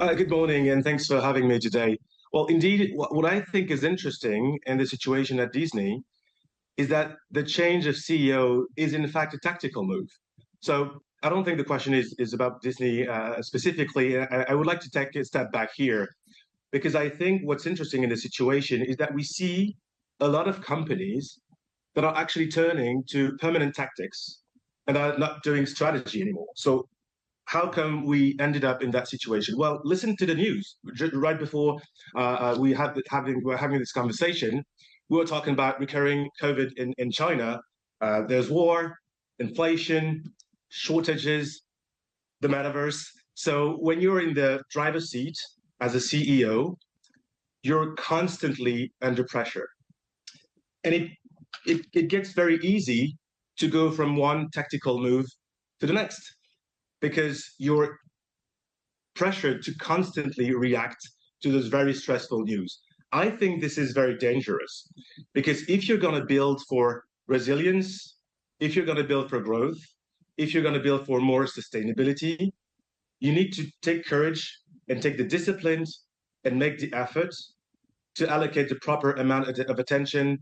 Good morning, and thanks for having me today. Well, indeed, what I think is interesting in the situation at Disney is that the change of CEO is in fact a tactical move. So I don't think the question is about Disney specifically. I would like to take a step back here because I think what's interesting in the situation is that we see a lot of companies that are actually turning to permanent tactics and are not doing strategy anymore. So how come we ended up in that situation? Well, listen to the news. Right before we're having this conversation, we were talking about recurring COVID in China. There's war, inflation, shortages, the metaverse. So when you're in the driver's seat as a CEO, you're constantly under pressure. And it gets very easy to go from one tactical move to the next because you're pressured to constantly react to those very stressful news. I think this is very dangerous because if you're going to build for resilience, if you're going to build for growth, if you're going to build for more sustainability, you need to take courage and take the discipline and make the effort to allocate the proper amount of attention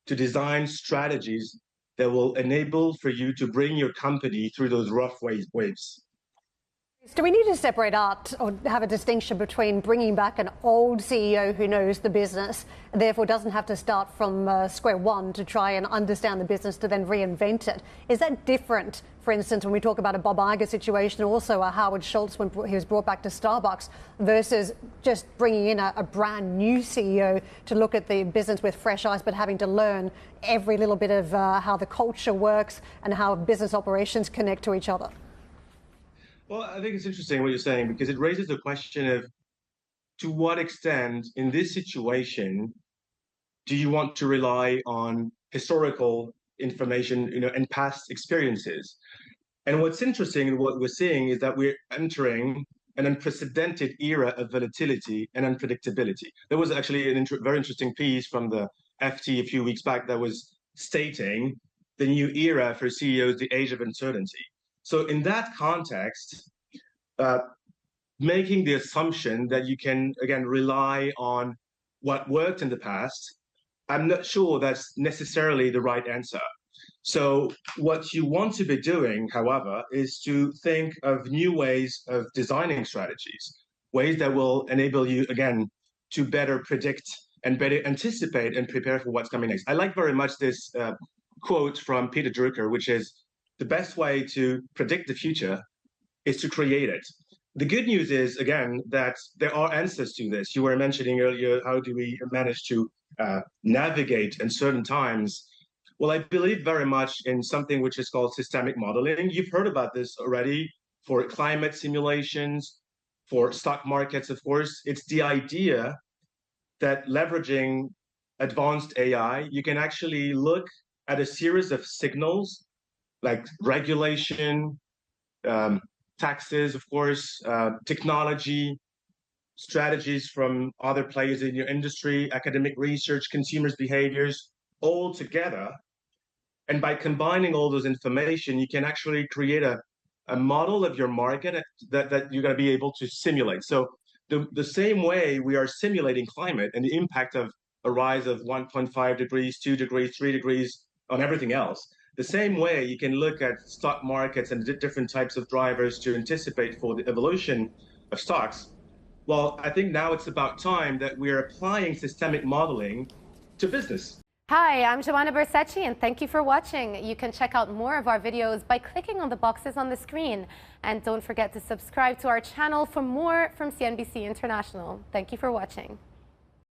to design strategies that will enable for you to bring your company through those rough waves. Do we need to separate out or have a distinction between bringing back an old CEO who knows the business and therefore doesn't have to start from square one to try and understand the business to then reinvent it? Is that different, for instance, when we talk about a Bob Iger situation, also a Howard Schultz when he was brought back to Starbucks, versus just bringing in a brand new CEO to look at the business with fresh eyes, but having to learn every little bit of how the culture works and how business operations connect to each other? Well, I think it's interesting what you're saying because it raises the question of to what extent in this situation do you want to rely on historical information, and past experiences? And what's interesting and what we're seeing is that we're entering an unprecedented era of volatility and unpredictability. There was actually a very interesting piece from the FT a few weeks back that was stating the new era for CEOs, the age of uncertainty. So in that context, making the assumption that you can, again, rely on what worked in the past, I'm not sure that's necessarily the right answer. So what you want to be doing, however, is to think of new ways of designing strategies, ways that will enable you, again, to better predict and better anticipate and prepare for what's coming next. I like very much this quote from Peter Drucker, which is, the best way to predict the future is to create it. The good news is, again, that there are answers to this. You were mentioning earlier, how do we manage to navigate uncertain times? Well, I believe very much in something which is called systemic modeling. You've heard about this already for climate simulations, for stock markets, of course. It's the idea that leveraging advanced AI, you can actually look at a series of signals like regulation, taxes, of course, technology, strategies from other players in your industry, academic research, consumers' behaviors, all together. And by combining all those information, you can actually create a model of your market that you're going to be able to simulate. So the same way we are simulating climate and the impact of a rise of 1.5 degrees, 2 degrees, 3 degrees on everything else, the same way you can look at stock markets and different types of drivers to anticipate for the evolution of stocks. Well, I think now it's about time that we're applying systemic modeling to business. Hi, I'm Joanna Bersecci, and thank you for watching. You can check out more of our videos by clicking on the boxes on the screen. And don't forget to subscribe to our channel for more from CNBC International. Thank you for watching.